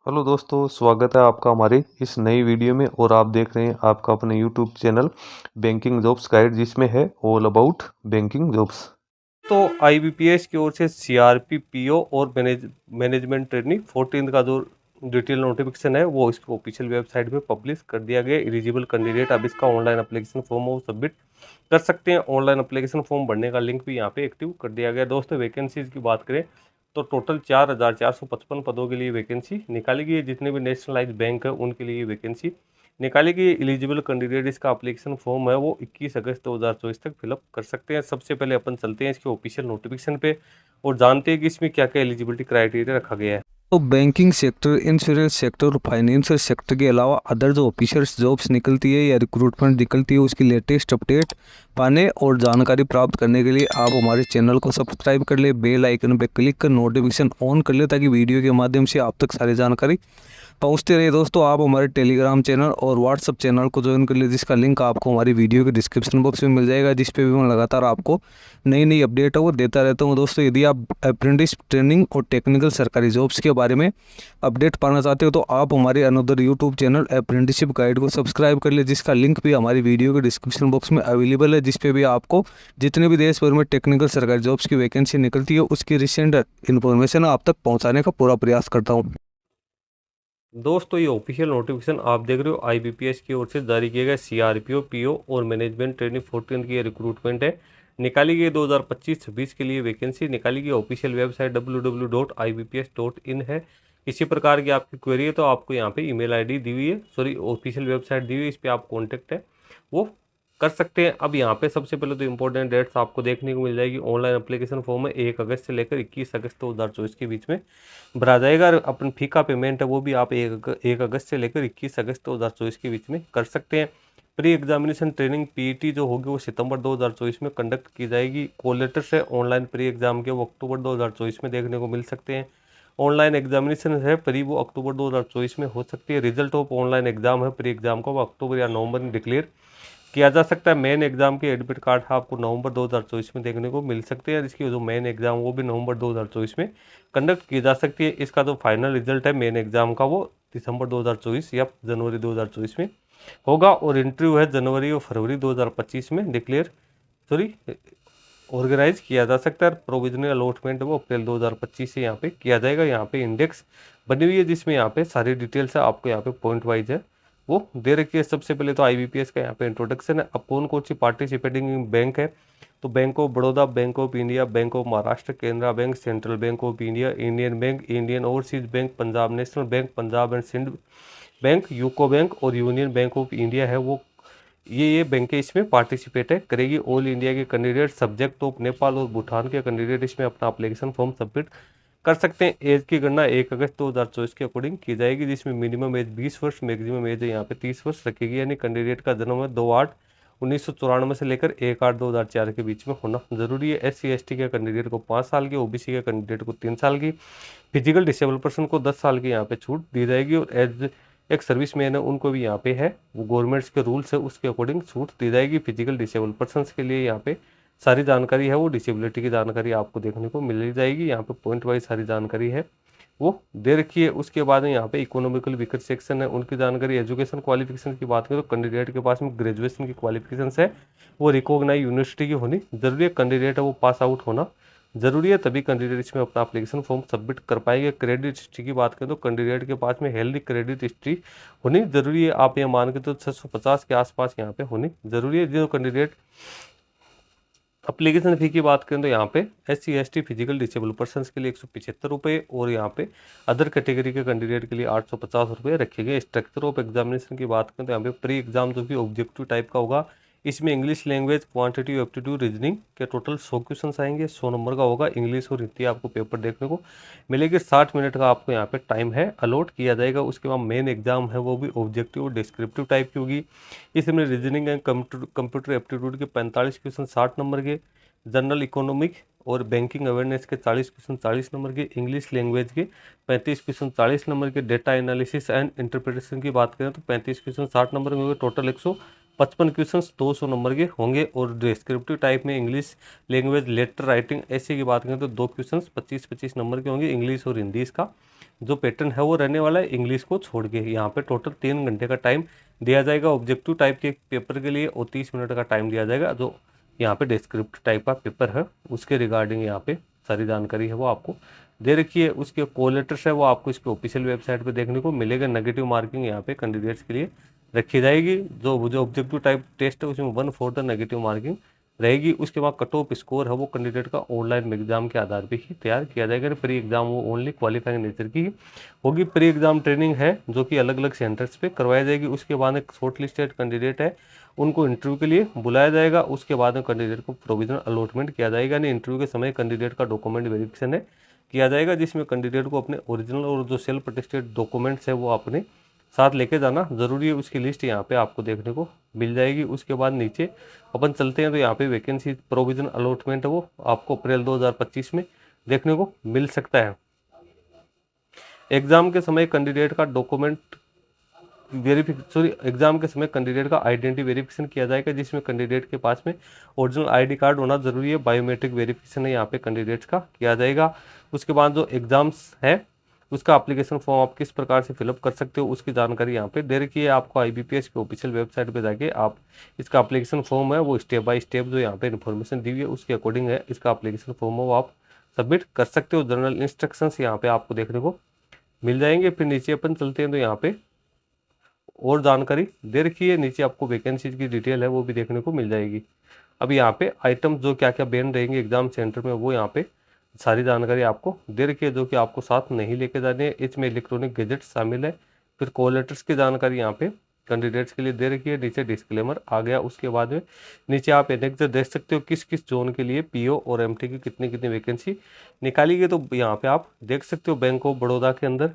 Hello दोस्तों, स्वागत है आपका हमारी इस नई वीडियो में। और आप देख रहे हैं आपका अपने YouTube channel banking jobs guide, जिसमें है ऑल अबाउट बैंकिंग जॉब्स। तो आईबीपीएस की ओर से सीआरपी पीओ और मैनेजमेंट ट्रेनिंग 14 का जो डिटेल नोटिफिकेशन है वो इसकी ऑफिशियल वेबसाइट पे पब्लिश कर दिया गया। एलिजिबल कैंडिडेट अब इसका ऑनलाइन एप्लीकेशन फॉर्म वो सबमिट कर सकते हैं। ऑनलाइन एप्लीकेशन फॉर्म भरने का लिंक भी यहाँ पे एक्टिव कर दिया गया। दोस्तों, वैकेंसीज की बात करें तो टोटल 4,455 पदों के लिए वैकेंसी निकाली गई है। जितने भी नेशनलाइज बैंक है उनके लिए वैकेंसी निकाली गई। एलिजिबल कैंडिडेट इसका एप्लीकेशन फॉर्म है वो 21 अगस्त 2024 तक फिलअप कर सकते हैं। सबसे पहले अपन चलते हैं इसके ऑफिशियल नोटिफिकेशन पे और जानते हैं कि इसमें क्या क्या एलिजिबिलिटी क्राइटेरिया रखा गया है। तो बैंकिंग सेक्टर, इंश्योरेंस सेक्टर और फाइनेंशियल सेक्टर के अलावा अदर जो ऑफिशियल जॉब्स निकलती है या रिक्रूटमेंट निकलती है उसकी लेटेस्ट अपडेट पाने और जानकारी प्राप्त करने के लिए आप हमारे चैनल को सब्सक्राइब कर ले, बेल आइकन पर क्लिक कर नोटिफिकेशन ऑन कर ले ताकि वीडियो के माध्यम से आप तक सारी जानकारी पहुंचते रहिए। दोस्तों, आप हमारे टेलीग्राम चैनल और व्हाट्सअप चैनल को ज्वाइन कर लिए, जिसका लिंक आपको हमारी वीडियो के डिस्क्रिप्शन बॉक्स में मिल जाएगा, जिस पे भी मैं लगातार आपको नई नई अपडेट है वो देता रहता हूं। दोस्तों, यदि आप अप्रेंटिस ट्रेनिंग और टेक्निकल सरकारी जॉब्स के बारे में अपडेट पाना चाहते हो तो आप हमारे another YouTube channel apprenticeship guide को सब्सक्राइब कर ले, जिसका लिंक भी हमारी वीडियो के डिस्क्रिप्शन बॉक्स में अवेलेबल है, जिस पे भी आपको जितने भी देश भर में टेक्निकल सरकारी जॉब्स की वैकेंसी निकलती है उसकी रिसेंट इन्फॉर्मेशन आप तक पहुँचाने का पूरा प्रयास करता हूँ। दोस्तों, ये ऑफिशियल नोटिफिकेशन आप देख रहे हो आईबीपीएस की ओर से जारी किया गया। सीआरपीओ पीओ और मैनेजमेंट ट्रेनिंग 14 की रिक्रूटमेंट है। निकाली गई 2025-26 के लिए वैकेंसी निकाली गई। ऑफिशियल वेबसाइट www.ibps.in है। किसी प्रकार की आपकी क्वेरी है तो आपको यहाँ पे ईमेल आईडी दी हुई है, सॉरी ऑफिशियल वेबसाइट दी हुई है, इस पर आप कॉन्टेक्ट है वो कर सकते हैं। अब यहाँ पे सबसे पहले तो इंपॉर्टेंट डेट्स आपको देखने को मिल जाएगी। ऑनलाइन एप्लीकेशन फॉर्म है 1 अगस्त से लेकर 21 अगस्त 2024 के बीच में भरा जाएगा। और अपन फी का पेमेंट है वो भी आप 1 अगस्त से लेकर 21 अगस्त 2024 के बीच में कर सकते हैं। प्री एग्जामिनेशन ट्रेनिंग पीईटी जो होगी वो सितंबर 2024 में कंडक्ट की जाएगी। कॉल लेटर से ऑनलाइन प्री एग्जाम के वो अक्टूबर 2024 में देखने को मिल सकते हैं। ऑनलाइन एग्जामिनेशन है प्री वो अक्टूबर 2024 में हो सकती है। रिजल्ट ऑफ ऑनलाइन एग्जाम है प्री एग्जाम का वो अक्टूबर या नवंबर में डिक्लेयर किया जा सकता है। मेन एग्जाम के एडमिट कार्ड आपको नवंबर 2024 में देखने को मिल सकते हैं। इसकी जो मेन एग्जाम वो भी नवंबर 2024 में कंडक्ट की जा सकती है। इसका जो फाइनल रिजल्ट है मेन एग्जाम का वो दिसंबर 2024 या जनवरी 2024 में होगा। और इंटरव्यू है जनवरी और फरवरी 2025 में डिक्लेयर सॉरी ऑर्गेनाइज किया जा सकता है। प्रोविजनल अलॉटमेंट वो अप्रैल 2025 से यहाँ पे किया जाएगा। यहाँ पे इंडेक्स बनी हुई है जिसमें यहाँ पे सारी डिटेल्स है आपको यहाँ पे पॉइंट वाइज है वो दे रखी है। सबसे पहले तो आईबीपीएस का यहाँ पे इंट्रोडक्शन है। अब कौन कौन सी पार्टिसिपेटिंग बैंक है तो bank of Baroda, bank of India, bank of Maharashtra, Canara bank, central bank of India, Indian bank, Indian overseas bank, Punjab national bank, Punjab and Sindh bank, UCO bank और यूनियन बैंक ऑफ इंडिया है वो ये बैंकें इसमें पार्टिसिपेट है करेगी। ऑल इंडिया के कैंडिडेट सब्जेक्ट ऑफ नेपाल और भूटान के कैंडिडेट इसमें अपना एप्लीकेशन फॉर्म सबमिट कर सकते हैं। एज की गणना 1 अगस्त 2024 के अकॉर्डिंग की जाएगी, जिसमें मिनिमम एज 20 वर्ष, मैक्सिमम एज यहाँ पे 30 वर्ष रखेगी। यानी कैंडिडेट का जन्म है 2/8/1994 से लेकर 1/8/2004 के बीच में होना जरूरी है। SC/ST के कैंडिडेट को 5 साल की, OBC के कैंडिडेट को 3 साल की, फिजिकल डिसेबल पर्सन को 10 साल की यहाँ पे छूट दी जाएगी। और एज एक सर्विस मैन है उनको भी यहाँ पे है वो गवर्नमेंट्स के रूल्स है उसके अकॉर्डिंग छूट दी जाएगी। फिजिकल डिसेबल पर्सनस के लिए यहाँ पे सारी जानकारी है वो डिसेबिलिटी की जानकारी आपको देखने को मिल जाएगी। यहाँ पे पॉइंट वाइज सारी जानकारी है वो दे रखी है। उसके बाद में यहाँ पे इकोनॉमिकल वीकर सेक्शन है उनकी जानकारी। एजुकेशन क्वालिफिकेशन की बात करें तो कैंडिडेट के पास में ग्रेजुएशन की क्वालिफिकेशन है वो रिकॉग्नाइज यूनिवर्सिटी की होनी जरूरी है। कैंडिडेट है वो पास आउट होना जरूरी है, तभी कैंडिडेट इसमें अपना एप्लीकेशन फॉर्म सबमिट कर पाएंगे। क्रेडिट हिस्ट्री की बात करें तो कैंडिडेट के पास में हेल्दी क्रेडिट हिस्ट्री होनी जरूरी है। आप ये मान के तो 650 के आसपास यहाँ पे होनी जरूरी है। जो कैंडिडेट एप्लीकेशन फ़ी की बात करें तो यहाँ पे SC/ST फिजिकल डिसेबल पर्सनस के लिए 175 रुपये और यहाँ पे अदर कैटेगरी के कैंडिडेट के लिए 850 रुपये रखे गए। स्ट्रक्चर ऑफ एग्जामिनेशन की बात करें तो यहाँ पे प्री एग्जाम जो कि ऑब्जेक्टिव टाइप का होगा, इसमें English language, quantity, aptitude, reasoning के टोटल 100 क्वेश्चन आएंगे। 100 नंबर का होगा। इंग्लिश और हिंदी आपको पेपर देखने को मिलेगी। 60 मिनट का आपको यहाँ पे टाइम है अलॉट किया जाएगा। उसके बाद मेन एग्जाम है वो भी ऑब्जेक्टिव और डिस्क्रिप्टिव टाइप की होगी। इसमें रीजनिंग एंड कंप्यूटर एप्टीट्यूड के 45 क्वेश्चन 60 नंबर के, जनरल इकोनॉमिक और बैंकिंग अवेयरनेस के 40 क्वेश्चन 40 नंबर के, इंग्लिश लैंग्वेज के 35 क्वेश्चन 40 नंबर के, डेटा एनालिसिस एंड इंटरप्रिटेशन की बात करें तो 35 क्वेश्चन 60 नंबर में होंगे। टोटल 55 क्वेश्चंस 200 नंबर के होंगे। और डिस्क्रिप्टिव टाइप में इंग्लिश लैंग्वेज लेटर राइटिंग ऐसे की बात करें तो 2 क्वेश्चंस 25-25 नंबर के होंगे इंग्लिश और हिंदी। इसका जो पैटर्न है वो रहने वाला है इंग्लिश को छोड़ के। यहाँ पे टोटल 3 घंटे का टाइम दिया जाएगा ऑब्जेक्टिव टाइप के पेपर के लिए, और 30 मिनट का टाइम दिया जाएगा जो यहाँ पे डिस्क्रिप्टिव टाइप का पेपर है उसके रिगार्डिंग यहाँ पे सारी जानकारी है वो आपको दे रखी है। उसके कॉल लेटर्स है वो आपको इसके ऑफिशियल वेबसाइट पे देखने को मिलेगा। नेगेटिव मार्किंग यहाँ पे कैंडिडेट्स के लिए रखी जाएगी। जो ऑब्जेक्टिव टाइप टेस्ट है उसमें 1/4 नेगेटिव मार्किंग रहेगी। उसके बाद कट ऑफ स्कोर है वो कैंडिडेट का ऑनलाइन एग्जाम के आधार पे ही तैयार किया जाएगा। प्री एग्जाम वो ओनली क्वालिफाइंग नेचर की होगी। प्री एग्जाम ट्रेनिंग है जो कि अलग अलग सेंटर्स पे करवाई जाएगी। उसके बाद एक शॉर्ट लिस्टेड कैंडिडेट है उनको इंटरव्यू के लिए बुलाया जाएगा। उसके बाद में कैंडिडेट को प्रोविजनल अलॉटमेंट किया जाएगा। यानी इंटरव्यू के समय कैंडिडेट का डॉक्यूमेंट वेरिफिकेशन है किया जाएगा, जिसमें कैंडिडेट को अपने ओरिजिनल और जो सेल्फ अटेस्टेड डॉक्यूमेंट्स है वो अपने साथ लेके जाना जरूरी है। उसकी लिस्ट यहाँ पे आपको देखने को मिल जाएगी। उसके बाद नीचे अपन चलते हैं तो यहाँ पे वैकेंसी प्रोविजन अलॉटमेंट है वो आपको अप्रैल 2025 में देखने को मिल सकता है। एग्जाम के समय कैंडिडेट का डॉक्यूमेंट एग्जाम के समय कैंडिडेट का आइडेंटिटी वेरिफिकेशन किया जाएगा, जिसमें कैंडिडेट के पास में ओरिजिनल आईडी कार्ड होना जरूरी है। बायोमेट्रिक वेरिफिकेशन है यहाँ पे कैंडिडेट्स का किया जाएगा। उसके बाद जो एग्जाम्स है उसका एप्लीकेशन फॉर्म आप किस प्रकार से फिलअप कर सकते हो उसकी जानकारी यहाँ पे दे रखी है। आपको IBPS की ऑफिशियल वेबसाइट पे जाके आप इसका एप्लीकेशन फॉर्म है वो स्टेप बाय स्टेप जो यहाँ पे इन्फॉर्मेशन दी हुई है उसके अकॉर्डिंग है इसका एप्लीकेशन फॉर्म है वो आप सबमिट कर सकते हो। जनरल इंस्ट्रक्शंस यहाँ पे आपको देखने को मिल जाएंगे। फिर नीचे अपन चलते हैं तो यहाँ पे और जानकारी दे रखी है। नीचे आपको वैकेंसीज की डिटेल है वो भी देखने को मिल जाएगी। अब यहाँ पे आइटम जो क्या क्या बैन रहेंगे एग्जाम सेंटर में वो यहाँ पे सारी जानकारी आपको दे रखी है जो कि आपको साथ नहीं लेके जाने हैं। इसमें इलेक्ट्रॉनिक गैजेट शामिल है। फिर कॉल लेटर्स की जानकारी यहाँ पे कैंडिडेट्स के लिए दे रखी है। नीचे डिस्क्लेमर आ गया। उसके बाद में नीचे आप एनेक्सर देख सकते हो किस किस जोन के लिए PO और MT की कितनी कितनी वैकेंसी निकाली गई। तो यहाँ पे आप देख सकते हो बैंक ऑफ बड़ौदा के अंदर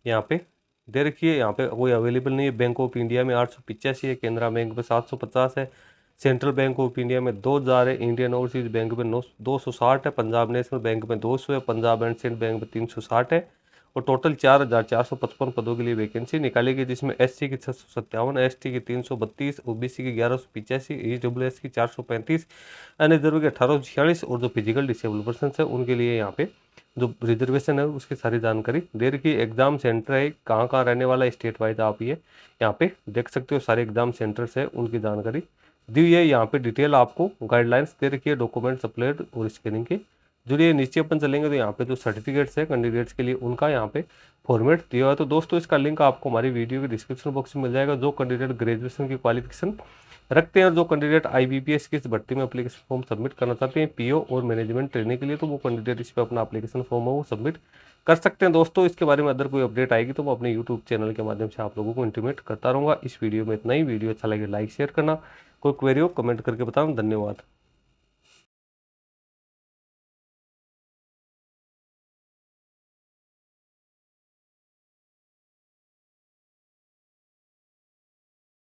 यहाँ पे दे रखी है। यहाँ पे कोई अवेलेबल नहीं है। बैंक ऑफ इंडिया में 885 है, केनरा बैंक में 750 है, सेंट्रल बैंक ऑफ इंडिया में 2000 है, इंडियन ओवरसीज बैंक में 260 है, पंजाब नेशनल बैंक में 200 है, पंजाब एंड सिंध बैंक में 360 है। और टोटल 4455 पदों के लिए वैकेंसी निकाली गई, जिसमें SC की 657, ST की 332, OBC की 1185, EWS की 435, अनरिजर्व की 1846 और जो फिजिकल डिसेबल पर्सन है उनके लिए यहाँ पे जो रिजर्वेशन है उसकी सारी जानकारी दे रखी है। एग्जाम सेंटर है कहाँ रहने वाला है स्टेट वाइज आप ये यहाँ पे देख सकते हो। सारे एग्जाम सेंटर्स है उनकी जानकारी दी हुई है। यहाँ पे डिटेल आपको गाइडलाइंस दे रखी है डॉक्यूमेंट्स अपलोड और स्कैनिंग की। जुड़िए नीचे अपन चलेंगे तो यहाँ पे जो सर्टिफिकेट्स है कैंडिडेट्स के लिए उनका यहाँ पे फॉर्मेट दिया हुआ है। तो दोस्तों इसका लिंक आपको हमारी वीडियो के डिस्क्रिप्शन बॉक्स में मिल जाएगा। जो कैंडिडेट ग्रेजुएशन की क्वालिफिकेशन रखते हैं और जो कैंडिडेट IBPS की इस भर्ती में एप्लीकेशन फॉर्म सबमिट करना चाहते हैं PO और मैनेजमेंट ट्रेनिंग के लिए, तो वो कैंडिडेट इस पर अपना एप्लीकेशन फॉर्म है वो सबमिट कर सकते हैं। दोस्तों इसके बारे में अदर कोई अपडेट आएगी तो मैं अपने यूट्यूब चैनल के माध्यम से आप लोगों को इंटीमेट करता रहूँगा। इस वीडियो में इतना ही। वीडियो अच्छा लगे लाइक शेयर करना, कोई क्वेरी हो कमेंट करके बताना। धन्यवाद।